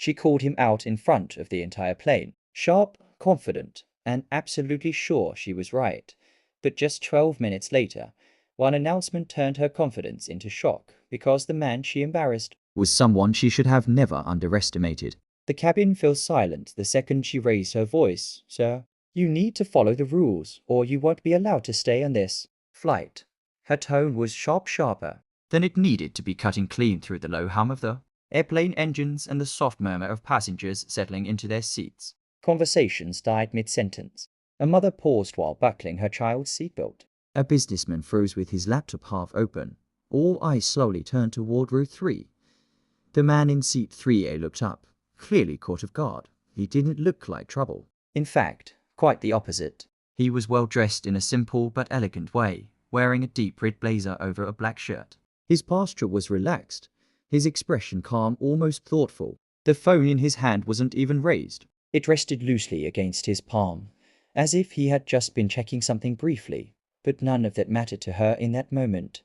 She called him out in front of the entire plane. Sharp, confident, and absolutely sure she was right. But just 12 minutes later, one announcement turned her confidence into shock because the man she embarrassed was someone she should have never underestimated. The cabin fell silent the second she raised her voice. "Sir, you need to follow the rules, or you won't be allowed to stay on this flight." Her tone was sharper than it needed to be, cutting clean through the low hum of the airplane engines and the soft murmur of passengers settling into their seats. Conversations died mid-sentence. A mother paused while buckling her child's seatbelt. A businessman froze with his laptop half open. All eyes slowly turned toward row 3. The man in seat 3A looked up, clearly caught off guard. He didn't look like trouble. In fact, quite the opposite. He was well dressed in a simple but elegant way, wearing a deep red blazer over a black shirt. His posture was relaxed, his expression calm, almost thoughtful. The phone in his hand wasn't even raised. It rested loosely against his palm, as if he had just been checking something briefly. But none of that mattered to her in that moment.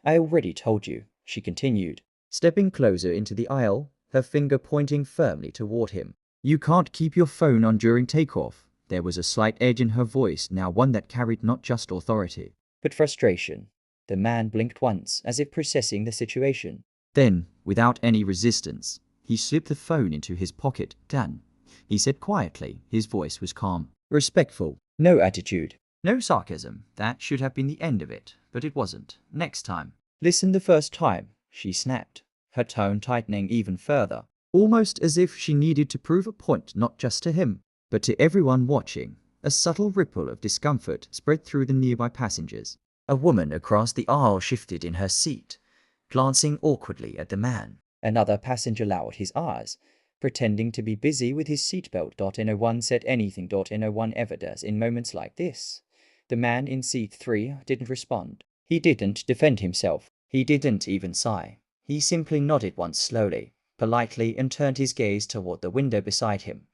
"I already told you," she continued, stepping closer into the aisle, her finger pointing firmly toward him. "You can't keep your phone on during takeoff." There was a slight edge in her voice, now one that carried not just authority, but frustration. The man blinked once, as if processing the situation. Then, without any resistance, he slipped the phone into his pocket. "Done," he said quietly. His voice was calm, respectful, no attitude, no sarcasm. That should have been the end of it, but it wasn't. "Next time." "Listen the first time," she snapped, her tone tightening even further, almost as if she needed to prove a point not just to him, but to everyone watching. A subtle ripple of discomfort spread through the nearby passengers. A woman across the aisle shifted in her seat, glancing awkwardly at the man. Another passenger lowered his eyes, pretending to be busy with his seatbelt. No one said anything. No one ever does in moments like this. The man in seat 3 didn't respond. He didn't defend himself. He didn't even sigh. He simply nodded once slowly, politely, and turned his gaze toward the window beside him.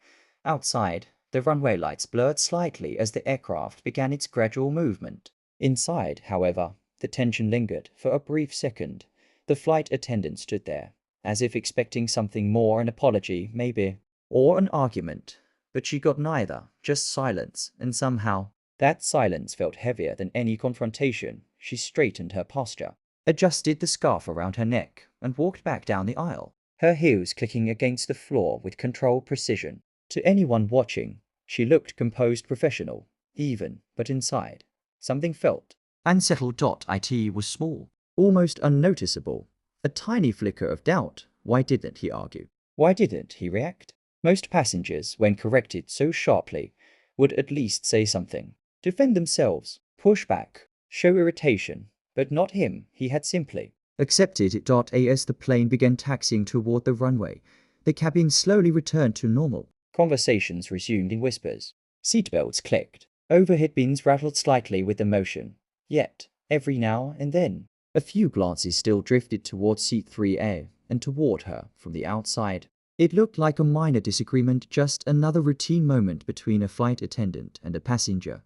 Outside, the runway lights blurred slightly as the aircraft began its gradual movement. Inside, however, the tension lingered for a brief second. The flight attendant stood there, as if expecting something more, an apology, maybe, or an argument. But she got neither, just silence, and somehow, that silence felt heavier than any confrontation. She straightened her posture, adjusted the scarf around her neck, and walked back down the aisle, her heels clicking against the floor with controlled precision. To anyone watching, she looked composed, professional, even, but inside, something felt unsettled. It was small, almost unnoticeable, a tiny flicker of doubt. Why didn't he argue? Why didn't he react? Most passengers, when corrected so sharply, would at least say something, defend themselves, push back, show irritation, but not him. He had simply accepted it. As the plane began taxiing toward the runway, the cabin slowly returned to normal. Conversations resumed in whispers. Seatbelts clicked. Overhead bins rattled slightly with the motion. Yet, every now and then, a few glances still drifted toward seat 3A and toward her from the outside. It looked like a minor disagreement, just another routine moment between a flight attendant and a passenger.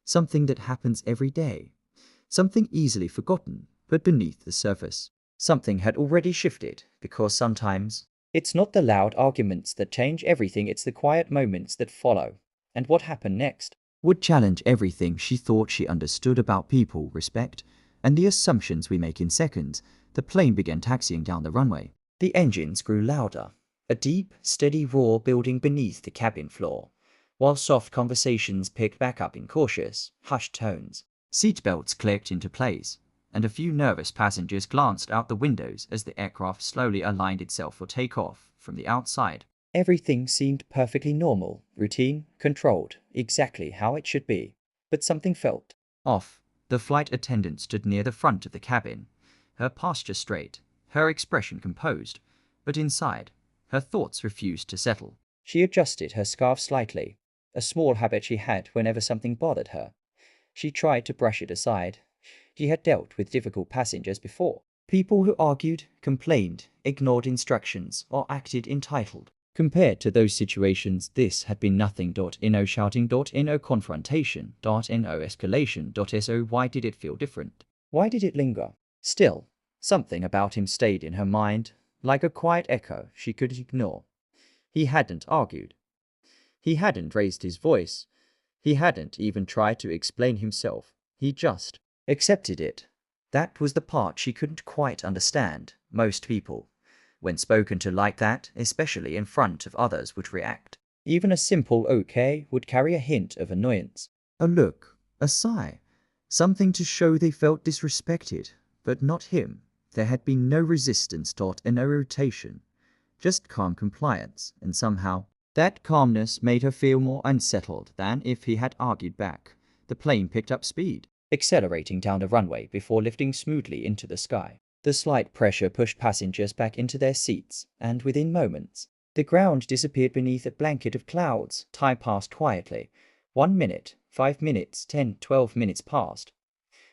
Something that happens every day. Something easily forgotten, but beneath the surface, something had already shifted, because sometimes it's not the loud arguments that change everything, it's the quiet moments that follow. And what happened next would challenge everything she thought she understood about people, respect, and the assumptions we make in seconds. The plane began taxiing down the runway. The engines grew louder, a deep, steady roar building beneath the cabin floor, while soft conversations picked back up in cautious, hushed tones. Seatbelts clicked into place, and a few nervous passengers glanced out the windows as the aircraft slowly aligned itself for takeoff. From the outside, everything seemed perfectly normal, routine, controlled, exactly how it should be. But something felt off. The flight attendant stood near the front of the cabin, her posture straight, her expression composed, but inside, her thoughts refused to settle. She adjusted her scarf slightly, a small habit she had whenever something bothered her. She tried to brush it aside. She had dealt with difficult passengers before. People who argued, complained, ignored instructions, or acted entitled. Compared to those situations, this had been nothing. No shouting. No confrontation. No escalation. So why did it feel different? Why did it linger? Still, something about him stayed in her mind, like a quiet echo she could ignore. He hadn't argued. He hadn't raised his voice. He hadn't even tried to explain himself. He just accepted it. That was the part she couldn't quite understand. Most people, when spoken to like that, especially in front of others, would react. Even a simple okay would carry a hint of annoyance. A look, a sigh, something to show they felt disrespected. But not him. There had been no resistance or no irritation, just calm compliance, and somehow that calmness made her feel more unsettled than if he had argued back. The plane picked up speed, accelerating down the runway before lifting smoothly into the sky. The slight pressure pushed passengers back into their seats, and within moments, the ground disappeared beneath a blanket of clouds. Time passed quietly. 1 minute, 5 minutes, 10, 12 minutes passed.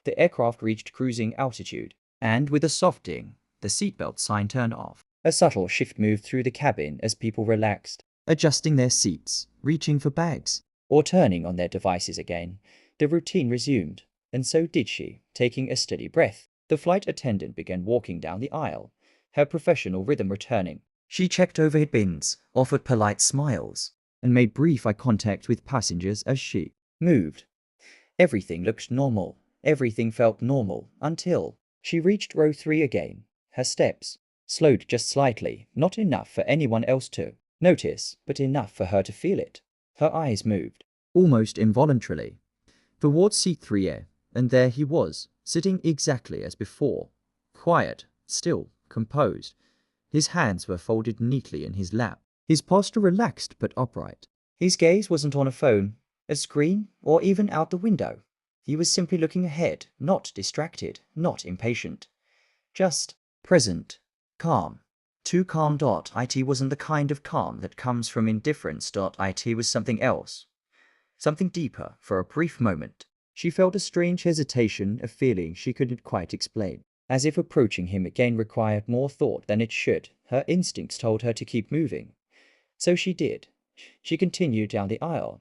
The aircraft reached cruising altitude, and with a soft ding, the seatbelt sign turned off. A subtle shift moved through the cabin as people relaxed, adjusting their seats, reaching for bags, or turning on their devices again. The routine resumed, and so did she, taking a steady breath. The flight attendant began walking down the aisle, her professional rhythm returning. She checked overhead bins, offered polite smiles, and made brief eye contact with passengers as she moved. Everything looked normal. Everything felt normal until she reached row 3 again. Her steps slowed just slightly, not enough for anyone else to notice, but enough for her to feel it. Her eyes moved, almost involuntarily, towards seat 3A, and there he was, sitting exactly as before, quiet, still, composed. His hands were folded neatly in his lap, his posture relaxed but upright. His gaze wasn't on a phone, a screen, or even out the window. He was simply looking ahead, not distracted, not impatient. Just present, calm. Too calm. It wasn't the kind of calm that comes from indifference. It was something else. Something deeper. For a brief moment, she felt a strange hesitation, a feeling she couldn't quite explain. As if approaching him again required more thought than it should. Her instincts told her to keep moving. So she did. She continued down the aisle,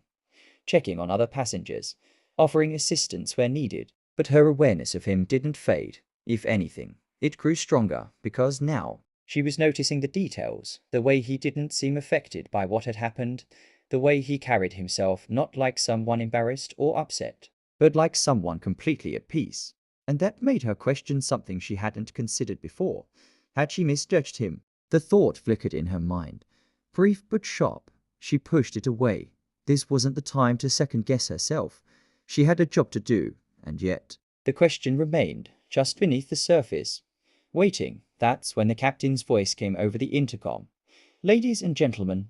checking on other passengers, offering assistance where needed. But her awareness of him didn't fade. If anything, it grew stronger, because now she was noticing the details, the way he didn't seem affected by what had happened, the way he carried himself, not like someone embarrassed or upset, but like someone completely at peace. And that made her question something she hadn't considered before. Had she misjudged him? The thought flickered in her mind. Brief but sharp. She pushed it away. This wasn't the time to second-guess herself. She had a job to do, and yet the question remained, just beneath the surface, waiting. That's when the captain's voice came over the intercom. Ladies and gentlemen,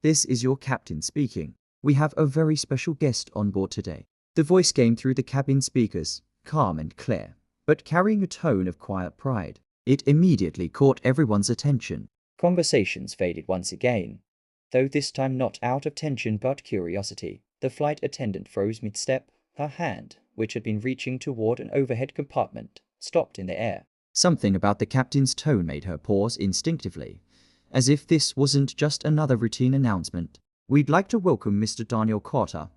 this is your captain speaking. We have a very special guest on board today. The voice came through the cabin speakers, calm and clear, but carrying a tone of quiet pride. It immediately caught everyone's attention. Conversations faded once again, though this time not out of tension but curiosity. The flight attendant froze mid-step. Her hand, which had been reaching toward an overhead compartment, stopped in the air. Something about the captain's tone made her pause instinctively, as if this wasn't just another routine announcement. We'd like to welcome Mr. Daniel Carter,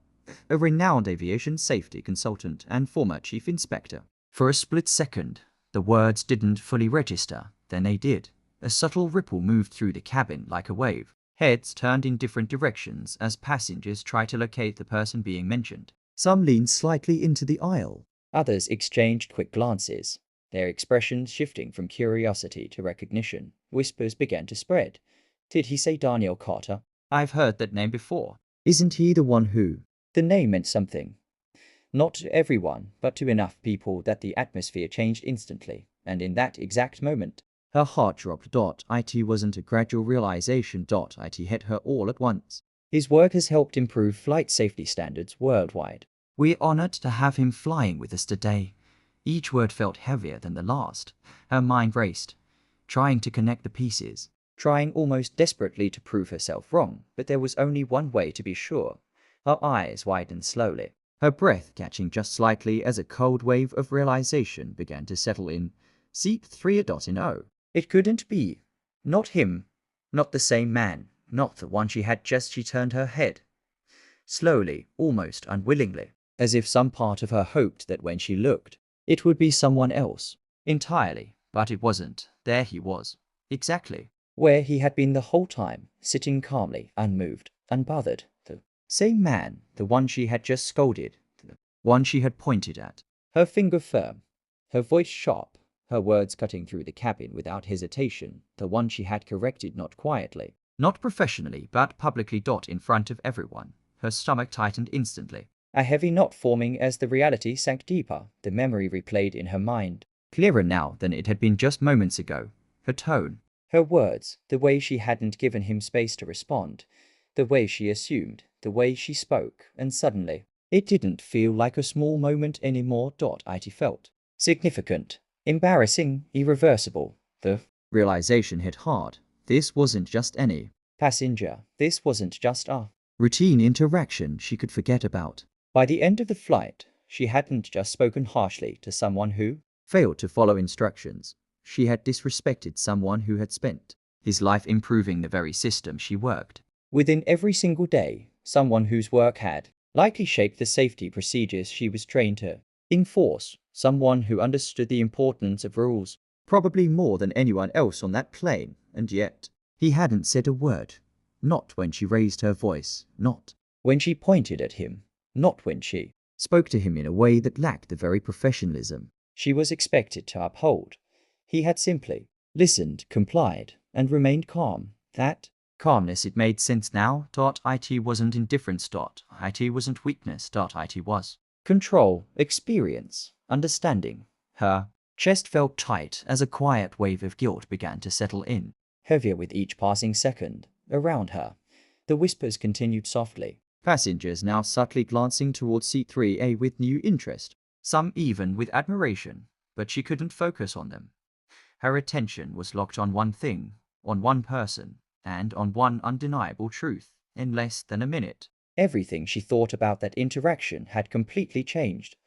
a renowned aviation safety consultant and former chief inspector. For a split second, the words didn't fully register. Then they did. A subtle ripple moved through the cabin like a wave. Heads turned in different directions as passengers tried to locate the person being mentioned. Some leaned slightly into the aisle. Others exchanged quick glances, their expressions shifting from curiosity to recognition. Whispers began to spread. Did he say Daniel Carter? I've heard that name before. Isn't he the one who? The name meant something. Not to everyone, but to enough people that the atmosphere changed instantly, and in that exact moment, her heart dropped. It wasn't a gradual realization. It hit her all at once. His work has helped improve flight safety standards worldwide. We're honored to have him flying with us today. Each word felt heavier than the last. Her mind raced, trying to connect the pieces, trying almost desperately to prove herself wrong, but there was only one way to be sure. Her eyes widened slowly, her breath catching just slightly as a cold wave of realization began to settle in. Seat 3.0. It couldn't be. Not him. Not the same man. Not the one she had just. She turned her head, slowly, almost unwillingly, as if some part of her hoped that when she looked, it would be someone else entirely. But it wasn't. There he was. Exactly where he had been the whole time, sitting calmly, unmoved, unbothered. The same man, the one she had just scolded, the one she had pointed at. Her finger firm, her voice sharp, her words cutting through the cabin without hesitation, the one she had corrected not quietly, not professionally, but publicly. In front of everyone. Her stomach tightened instantly. A heavy knot forming as the reality sank deeper, the memory replayed in her mind, clearer now than it had been just moments ago. Her tone, her words, the way she hadn't given him space to respond, the way she assumed, the way she spoke, and suddenly, it didn't feel like a small moment anymore. It felt significant, embarrassing, irreversible. The realization hit hard. This wasn't just any passenger. This wasn't just a routine interaction she could forget about. By the end of the flight, she hadn't just spoken harshly to someone who failed to follow instructions. She had disrespected someone who had spent his life improving the very system she worked within every single day, someone whose work had likely shaped the safety procedures she was trained to enforce, someone who understood the importance of rules, probably more than anyone else on that plane, and yet he hadn't said a word. Not when she raised her voice, not when she pointed at him, not when she spoke to him in a way that lacked the very professionalism she was expected to uphold. He had simply listened, complied, and remained calm. That calmness, it made sense now. It wasn't indifference. It wasn't weakness. It was control, experience, understanding. Her chest felt tight as a quiet wave of guilt began to settle in, heavier with each passing second. Around her, the whispers continued softly. Passengers now subtly glancing towards seat 3A with new interest, some even with admiration, but she couldn't focus on them. Her attention was locked on one thing, on one person, and on one undeniable truth. In less than a minute, everything she thought about that interaction had completely changed.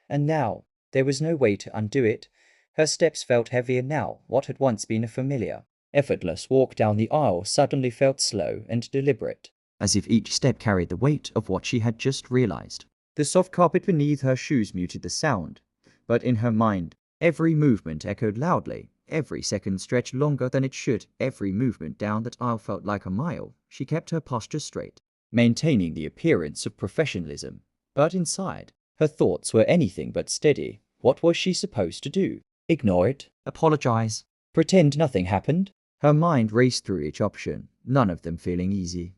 And now, there was no way to undo it. Her steps felt heavier now. What had once been a familiar, effortless walk down the aisle suddenly felt slow and deliberate, as if each step carried the weight of what she had just realized. The soft carpet beneath her shoes muted the sound, but in her mind, every movement echoed loudly. Every second stretched longer than it should. Every movement down that aisle felt like a mile. She kept her posture straight, maintaining the appearance of professionalism, but inside, her thoughts were anything but steady. What was she supposed to do? Ignore it? Apologize? Pretend nothing happened? Her mind raced through each option, none of them feeling easy,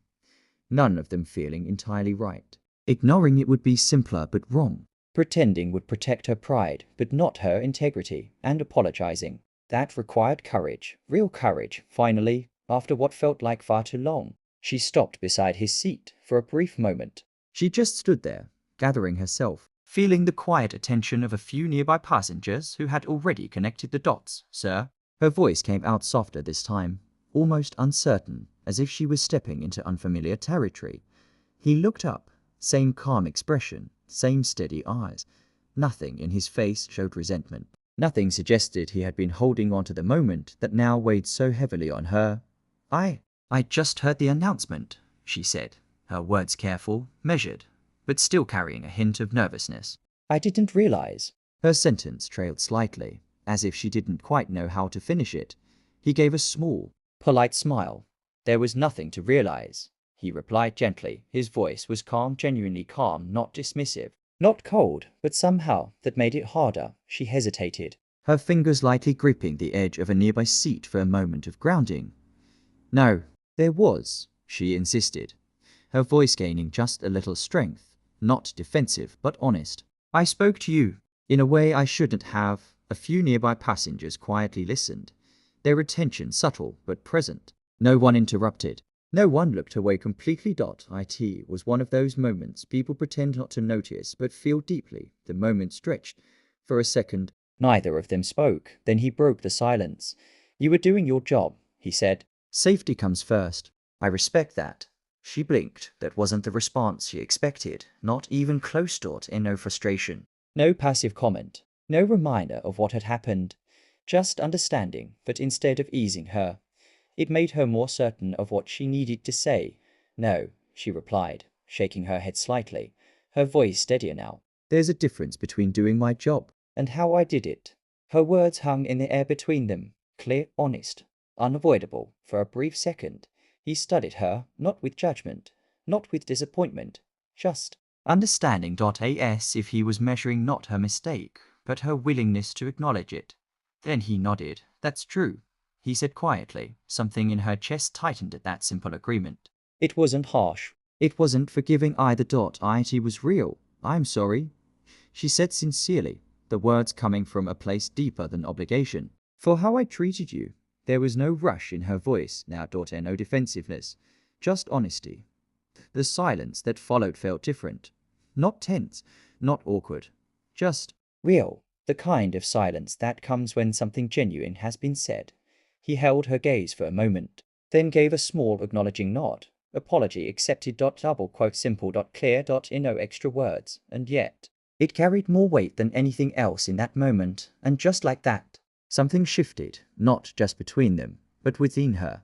none of them feeling entirely right. Ignoring it would be simpler but wrong. Pretending would protect her pride, but not her integrity, and apologizing, that required courage, real courage. Finally, after what felt like far too long, she stopped beside his seat. For a brief moment, she just stood there, gathering herself, feeling the quiet attention of a few nearby passengers who had already connected the dots. Sir? Her voice came out softer this time, almost uncertain, as if she was stepping into unfamiliar territory. He looked up, same calm expression, same steady eyes. Nothing in his face showed resentment. Nothing suggested he had been holding on to the moment that now weighed so heavily on her. I just heard the announcement, she said, her words careful, measured, but still carrying a hint of nervousness. I didn't realize. Her sentence trailed slightly, as if she didn't quite know how to finish it. He gave a small, polite smile. There was nothing to realize, he replied gently. His voice was calm, genuinely calm, not dismissive. Not cold, but somehow that made it harder. She hesitated, her fingers lightly gripping the edge of a nearby seat for a moment of grounding. No, there was, she insisted, her voice gaining just a little strength, not defensive but honest. I spoke to you in a way I shouldn't have. A few nearby passengers quietly listened, their attention subtle but present. No one interrupted. No one looked away completely. It was one of those moments people pretend not to notice but feel deeply. The moment stretched for a second. Neither of them spoke. Then he broke the silence. You were doing your job, he said. Safety comes first. I respect that. She blinked. That wasn't the response she expected. Not even close. In no frustration. No passive comment. No reminder of what had happened. Just understanding, but instead of easing her, it made her more certain of what she needed to say. No, she replied, shaking her head slightly, her voice steadier now. There's a difference between doing my job and how I did it. Her words hung in the air between them, clear, honest, unavoidable, for a brief second. He studied her, not with judgment, not with disappointment, just understanding. As if he was measuring not her mistake, but her willingness to acknowledge it. Then he nodded. That's true, he said quietly. Something in her chest tightened at that simple agreement. It wasn't harsh. It wasn't forgiving either. It was real. I'm sorry, she said sincerely, the words coming from a place deeper than obligation. For how I treated you. There was no rush in her voice now. No defensiveness, just honesty. The silence that followed felt different. Not tense, not awkward. Just real. The kind of silence that comes when something genuine has been said. He held her gaze for a moment, then gave a small acknowledging nod. Apology accepted. Double quote simple. Clear. In no extra words. And yet, it carried more weight than anything else in that moment. And just like that, something shifted, not just between them, but within her.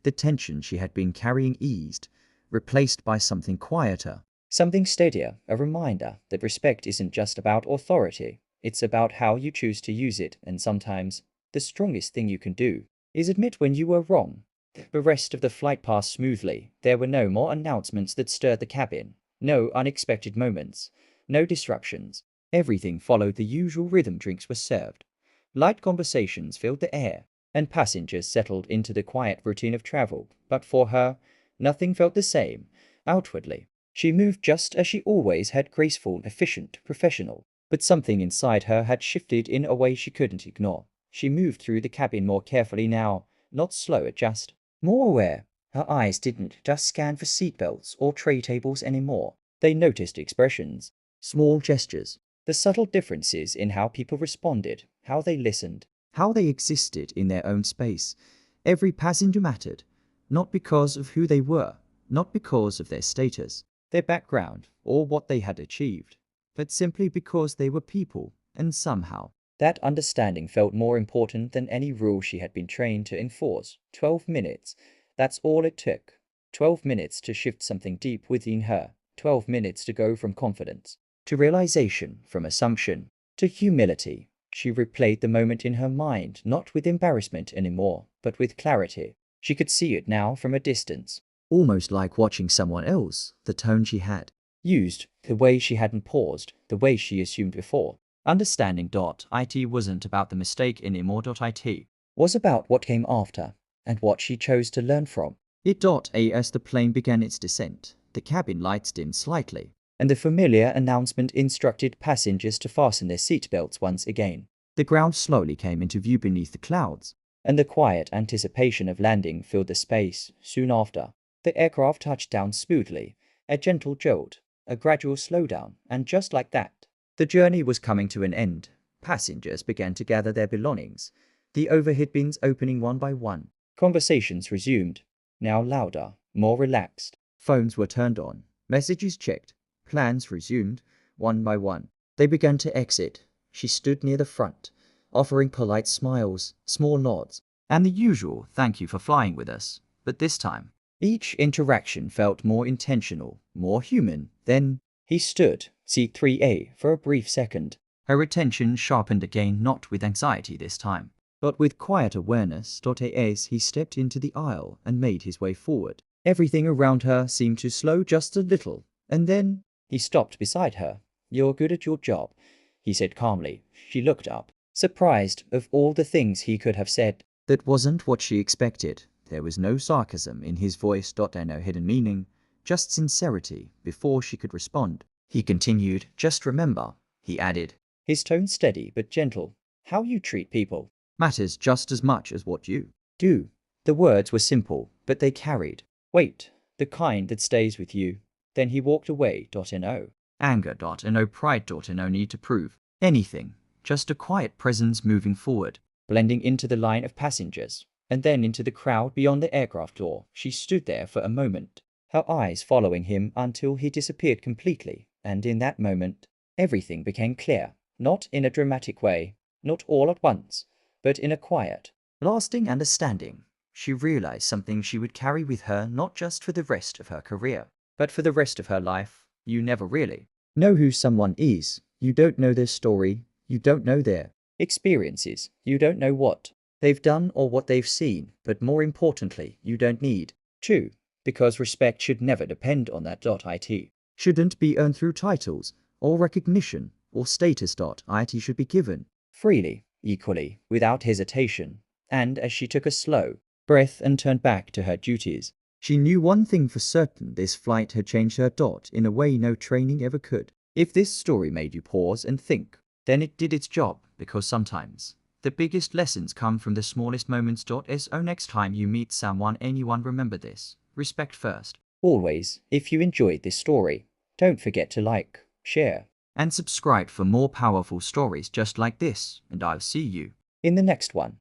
The tension she had been carrying eased, replaced by something quieter, something steadier, a reminder that respect isn't just about authority, it's about how you choose to use it, and sometimes, the strongest thing you can do is admit when you were wrong. The rest of the flight passed smoothly. There were no more announcements that stirred the cabin, no unexpected moments, no disruptions. Everything followed the usual rhythm. Drinks were served, light conversations filled the air, and passengers settled into the quiet routine of travel. But for her, nothing felt the same. Outwardly, she moved just as she always had, graceful, efficient, professional. But something inside her had shifted in a way she couldn't ignore. She moved through the cabin more carefully now, not slower, just more aware. Her eyes didn't just scan for seatbelts or tray tables anymore. They noticed expressions, small gestures, the subtle differences in how people responded, how they listened, how they existed in their own space. Every passenger mattered, not because of who they were, not because of their status, their background, or what they had achieved, but simply because they were people, and somehow, that understanding felt more important than any rule she had been trained to enforce. 12 minutes, that's all it took. 12 minutes to shift something deep within her. 12 minutes to go from confidence to realization, from assumption to humility. She replayed the moment in her mind, not with embarrassment anymore, but with clarity. She could see it now from a distance, almost like watching someone else. The tone she had used, the way she hadn't paused, the way she assumed before. Understanding. It wasn't about the mistake anymore. It was about what came after, and what she chose to learn from it. As the plane began its descent, the cabin lights dimmed slightly, and the familiar announcement instructed passengers to fasten their seatbelts once again. The ground slowly came into view beneath the clouds, and the quiet anticipation of landing filled the space. Soon after, the aircraft touched down smoothly, a gentle jolt, a gradual slowdown, and just like that, the journey was coming to an end. Passengers began to gather their belongings, the overhead bins opening one by one. Conversations resumed, now louder, more relaxed. Phones were turned on, messages checked, plans resumed, one by one. They began to exit. She stood near the front, offering polite smiles, small nods, and the usual "thank you for flying with us." But this time, each interaction felt more intentional, more human. Then he stood, seat 3A, for a brief second. Her attention sharpened again, not with anxiety this time, but with quiet awareness. As he stepped into the aisle and made his way forward, everything around her seemed to slow just a little, and then he stopped beside her. "You're good at your job," he said calmly. She looked up, surprised. Of all the things he could have said, that wasn't what she expected. There was no sarcasm in his voice. No hidden meaning, just sincerity. Before she could respond, he continued, "Just remember," he added, his tone steady but gentle, "how you treat people matters just as much as what you do." The words were simple, but they carried weight, the kind that stays with you. Then he walked away. No anger. No pride. No need to prove anything. Just a quiet presence moving forward, blending into the line of passengers, and then into the crowd beyond the aircraft door. She stood there for a moment, her eyes following him until he disappeared completely, and in that moment, everything became clear. Not in a dramatic way, not all at once, but in a quiet, lasting understanding. She realized something she would carry with her, not just for the rest of her career, but for the rest of her life. You never really know who someone is. You don't know their story. You don't know their experiences. You don't know what they've done or what they've seen, but more importantly, you don't need. 2. Because respect should never depend on that. It shouldn't be earned through titles, or recognition, or status. It should be given freely, equally, without hesitation. And as she took a slow breath and turned back to her duties, she knew one thing for certain: this flight had changed her. In a way no training ever could. If this story made you pause and think, then it did its job, because sometimes the biggest lessons come from the smallest moments. So next time you meet someone, anyone, remember this: respect first. Always. If you enjoyed this story, don't forget to like, share, and subscribe for more powerful stories just like this, and I'll see you in the next one.